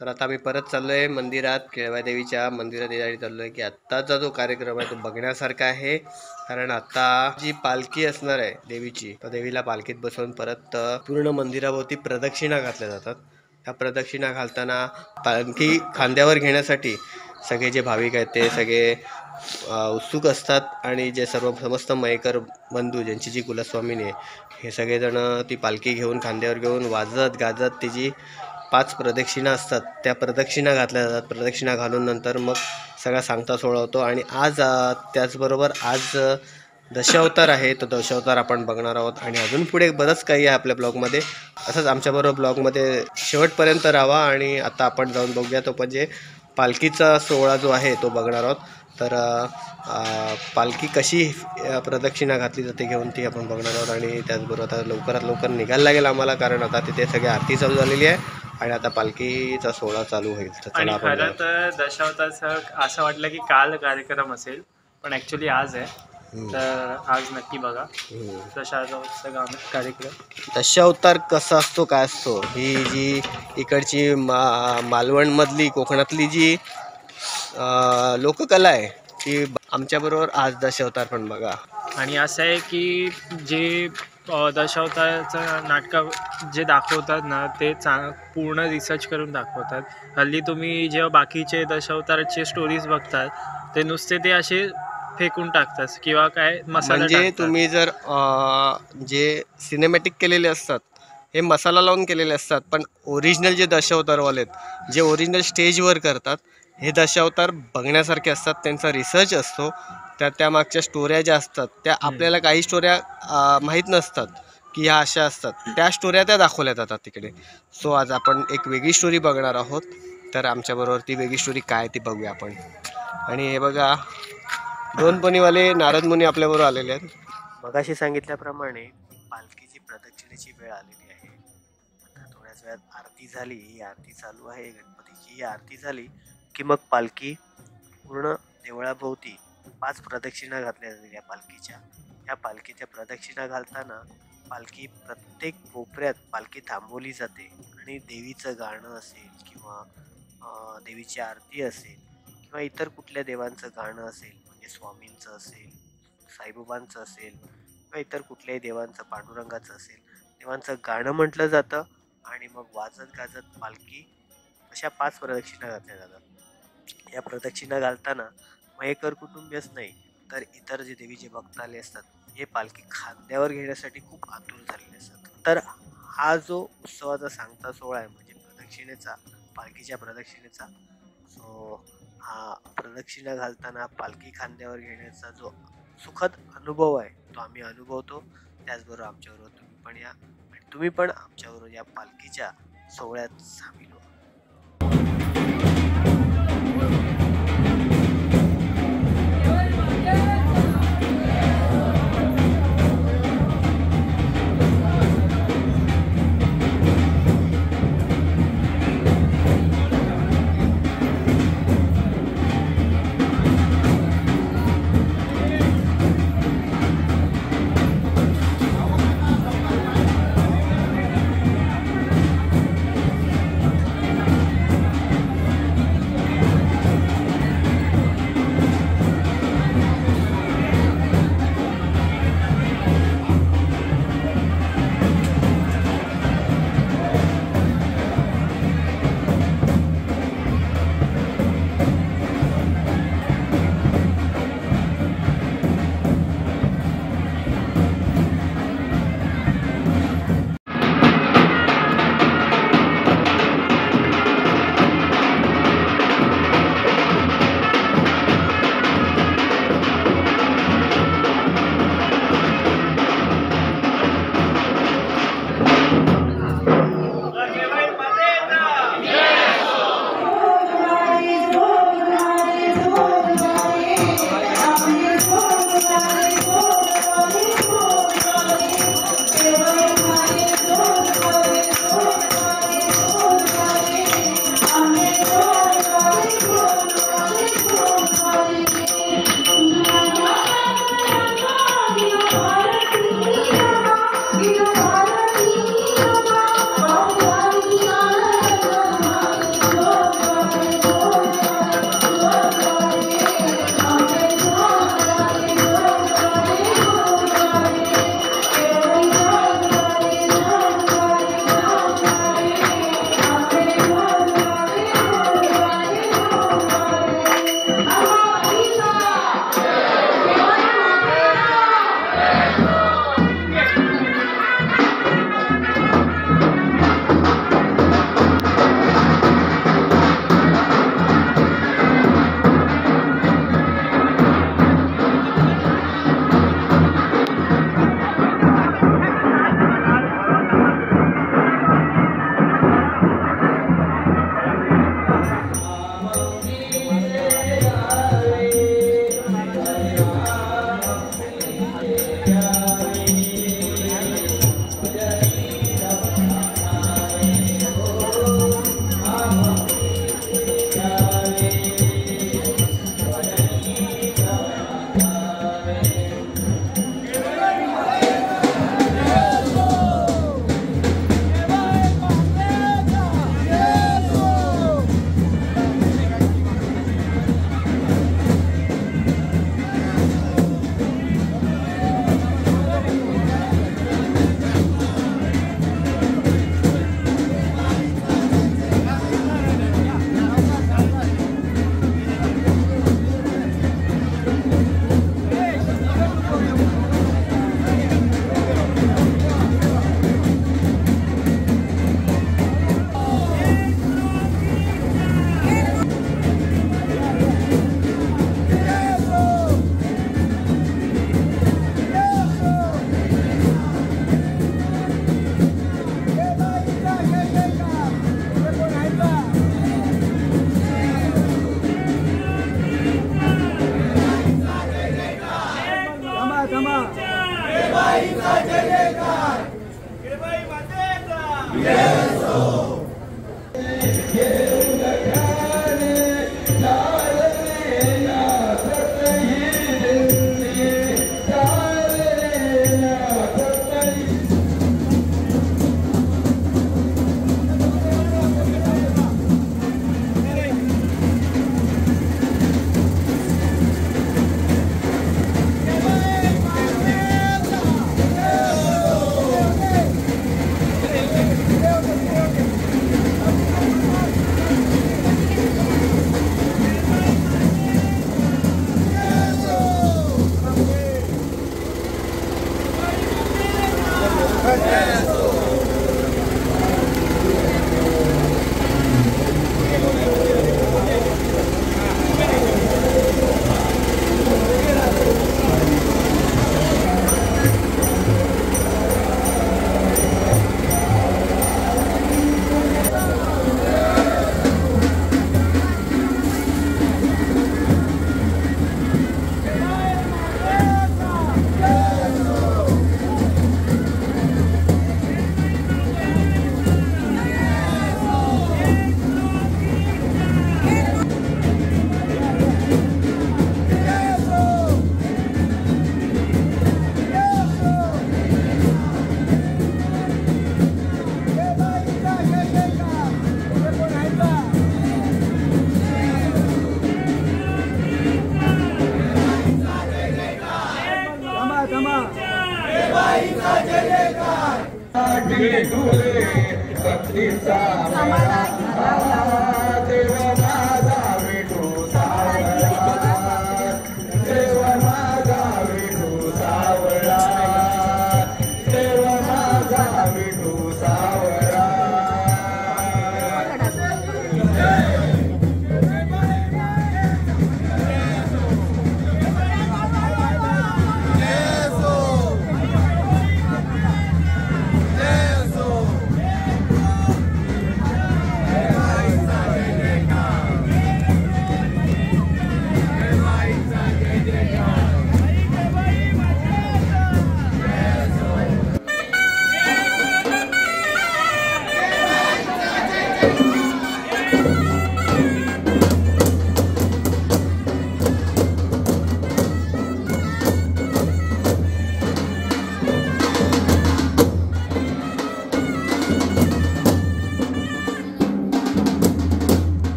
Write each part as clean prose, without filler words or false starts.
तर आता आम्ही परत चाललोय मंदिरात, केळवा देवीच्या मंदिरात यासाठी चाललोय की आत्ताचा जो कार्यक्रम आहे तो बघण्यासारखा आहे. कारण आता जी पालखी असणार आहे देवीची, तर देवीला पालखीत बसवून परत पूर्ण मंदिराभोवती प्रदक्षिणा घातल्या जातात. त्या प्रदक्षिणा घालताना पालखी खांद्यावर घेण्यासाठी सगळे जे भाविक आहेत ते सगळे उत्सुक असतात आणि जे सर्व समस्त मयेकर बंधू ज्यांची जी कुलस्वामिनी आहे, हे सगळेजण ती पालखी घेऊन खांद्यावर घेऊन वाजत गाजत तिची 5 प्रदक्षिणा असतात त्या प्रदक्षिणा घातल्या जातात. प्रदक्षिणा घालून नंतर मग सगळा सांगता सोहळा होतो. आणि आज त्याचबरोबर आज दशावतार आहे, तो दशावतार आपण बघणार आहोत. आणि अजून पुढे बरंच काही आहे आपल्या ब्लॉगमध्ये. असंच आमच्याबरोबर ब्लॉगमध्ये शेवटपर्यंत राहावा. आणि आता आपण जाऊन बघूया तो म्हणजे पालखीचा सोहळा जो आहे तो बघणार आहोत. तर पालखी कशी प्रदक्षिणा घातली जाते घेऊन ती आपण बघणार आहोत. आणि त्याचबरोबर आता लवकरात लवकर निघायला लागेल आम्हाला, कारण आता तिथे सगळी आरती चालू झालेली आहे आणि आता पालखीचा सोहळा चालू होईल. तर चला आणि आपण खरं जाऊ. तर दशावतारचं असं वाटलं की काल कार्यक्रम असेल, पण ॲक्च्युली आज आहे. तर आज नक्की बघा दशावतारचा कार्यक्रम. दशावतार कसा असतो काय असतो, ही जी इकडची मालवणमधली कोकणातली जी लोककला आहे ती आमच्याबरोबर आज दशावतार पण बघा. आणि असं आहे की जे दशावताराचं नाटकं जे दाखवतात ना, ते पूर्ण रिसर्च करून दाखवतात. हल्ली तुम्ही जेव्हा बाकीचे दशावताराचे स्टोरीज बघतात, ते नुसते ते असे फेकून टाकतात किंवा काय मसाला म्हणजे टाकतात. तुम्ही जर जे सिनेमॅटिक केलेले असतात हे मसाला लावून केलेले असतात, पण ओरिजिनल जे दशावतारवाले आहेत जे ओरिजिनल स्टेजवर करतात हे दशावतार बघण्यासारखे असतात. त्यांचा रिसर्च असतो, त्या मागच्या स्टोऱ्या ज्या असतात त्या आपल्याला काही स्टोऱ्या माहीत नसतात की ह्या अशा असतात, त्या स्टोऱ्या त्या दाखवल्या जातात तिकडे. सो आज आपण एक वेगळी स्टोरी बघणार आहोत. तर आमच्याबरोबर ती वेगळी स्टोरी काय ती बघूया आपण. आणि हे बघा, दोन पणीवाले नारद मुनी आपल्याबरोबर आलेले आहेत. मगाशी सांगितल्याप्रमाणे पालखीची प्रदक्षिणेची वेळ आलेली आहे. आता थोड्याच वेळात आरती झाली, ही आरती चालू आहे गणपतीची. ही आरती झाली की मग पालखी पूर्ण देवळाभोवती 5 प्रदक्षिणा घातल्या जातील या पालखीच्या. या पालखीच्या प्रदक्षिणा घालताना पालखी प्रत्येक कोपऱ्यात पालखी थांबवली जाते आणि देवीचं गाणं असेल किंवा देवीची आरती असेल किंवा इतर कुठल्या देवांचं गाणं असेल, म्हणजे स्वामींचं असेल, साईबाबांचं असेल किंवा इतर कुठल्याही देवांचं, पांडुरंगाचं असेल, देवांचं गाणं म्हटलं जातं. आणि मग वाजत गाजत पालखी अशा 5 प्रदक्षिणा घातल्या जातात. या प्रदक्षिणा घालताना मयेकर कुटुंबीयच नाही तर इतर जे देवीचे भक्त आले असतात हे पालखी खांद्यावर घेण्यासाठी खूप आतुर झालेले असतात. तर हा जो उत्सवाचा सांगता सोहळा आहे म्हणजे प्रदक्षिणेचा, पालखीच्या प्रदक्षिणेचा, सो हा प्रदक्षिणा घालताना पालखी खांद्यावर घेण्याचा जो सुखद अनुभव आहे तो आम्ही अनुभवतो. त्याचबरोबर आमच्याबरोबर तुम्ही पण या आणि तुम्ही पण आमच्याबरोबर या पालखीच्या सोहळ्यात सामील व्हा.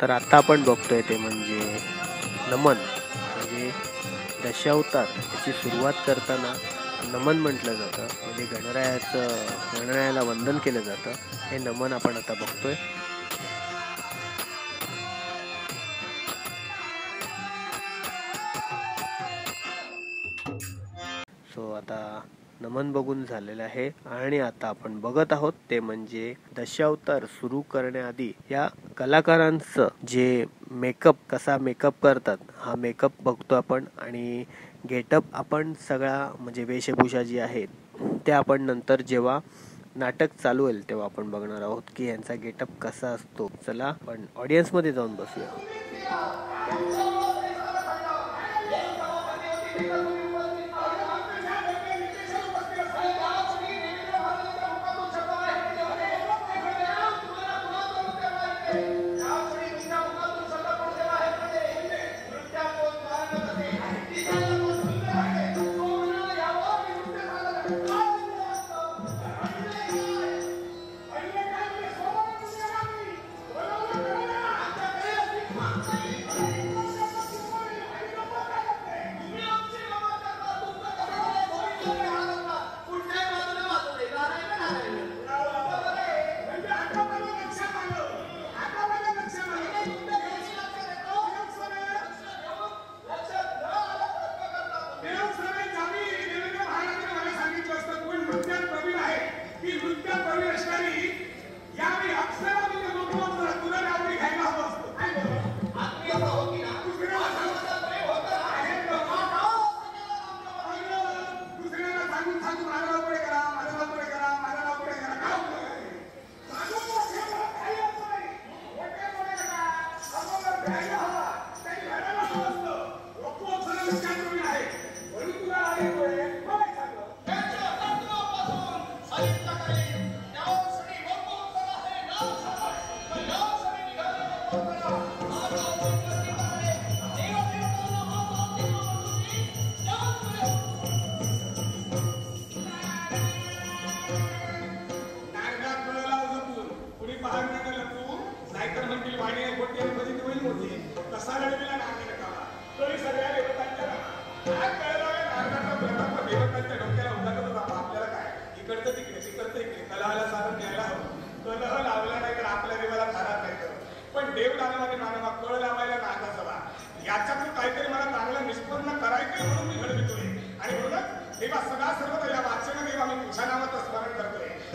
तर आता आपण बघतोय ते म्हणजे नमन, म्हणजे दशावतार याची सुरुवात करताना नमन म्हटलं जातं, म्हणजे गणरायाला वंदन केलं जातं. हे नमन आपण आता बघतोय. सो आता नमन बघून झालेलं आहे आणि आता आपण बघत आहोत ते म्हणजे दशावतार सुरू करण्याआधी या कलाकारांचं जे कसा मेकअप करतात, हा मेकअप बघतो आपण. आणि गेटअप आपण सगळा म्हणजे वेशभूषा जी आहे ते आपण नंतर जेव्हा नाटक चालू होईल तेव्हा आपण बघणार आहोत की यांचा गेटअप कसा असतो. चला आपण ऑडियन्समध्ये जाऊन बसूया.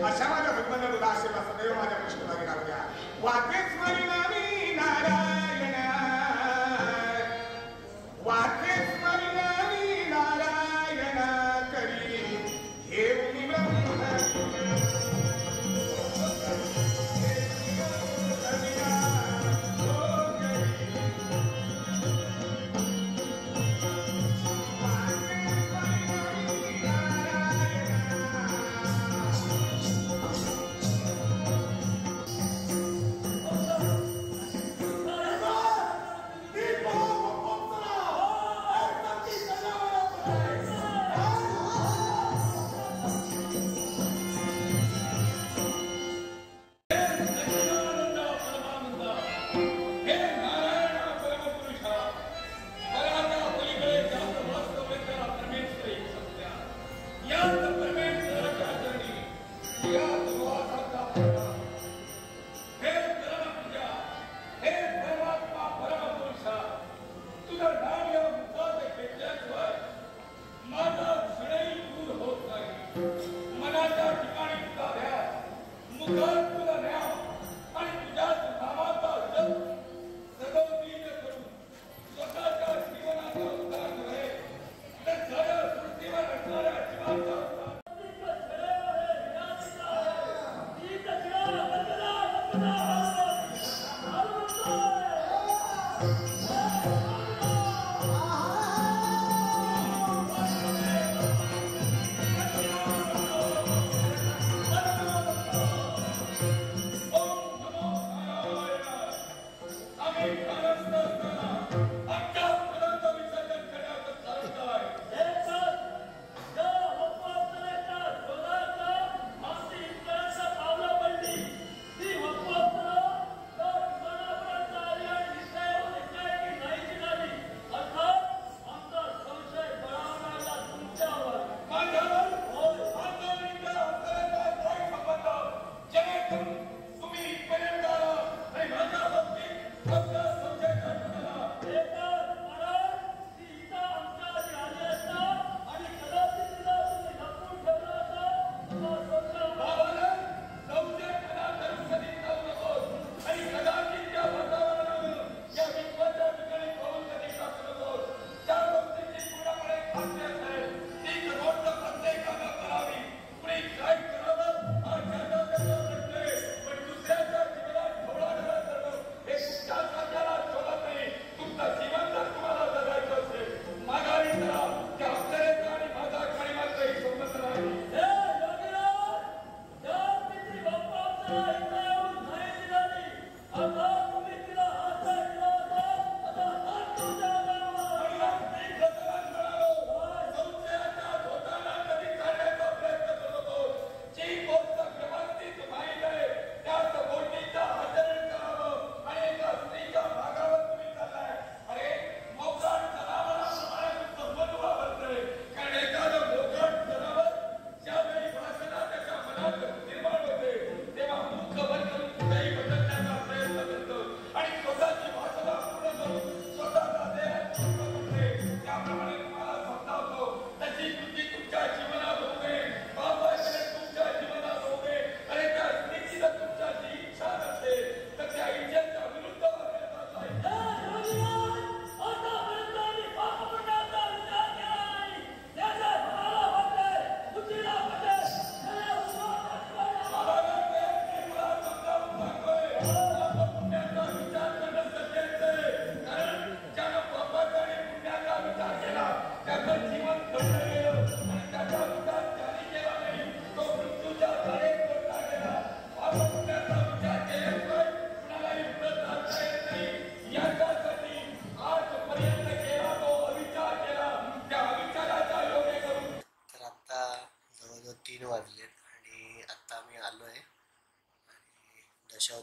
अशा माझ्या भगवंता तुला आशीर्वाद सदैव माझ्या पृष्ठभागी राहू द्या. वाटेच परिणामी नारायण, वाटेच परिणामी नारायण करी घेऊन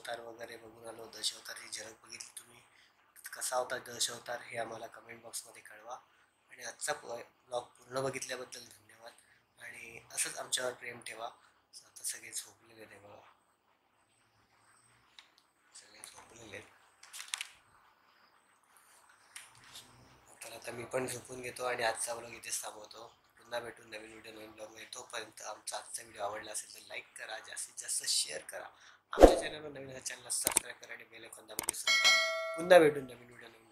दशावतार वगैरे बघून आलो. दशावतारची झलक बघितली तुम्ही. कसा होता दशावतार हे आम्हाला कमेंट बॉक्समध्ये कळवा. आणि आजचा ब्लॉग पूर्ण बघितल्याबद्दल धन्यवाद. आणि असंच आमच्यावर प्रेम ठेवा. आता सगळे झोपलेले ते बघा, सगळे झोपलेले. तर आता मी पण झोपून घेतो आणि आजचा ब्लॉग इथेच थांबवतो. पुन्हा भेटून नवीन व्हिडिओ नवीन ब्लॉगमध्ये. तोपर्यंत आमचा आजचा व्हिडिओ आवडला असेल तर लाईक करा, जास्तीत जास्त शेअर करा. आमच्या चॅनलवर नवीन चॅनलला सबस्क्राईब करा आणि बेल आयकॉन दाबून विसरू नका. पुन्हा भेटून नवीन व्हिडिओ नवीन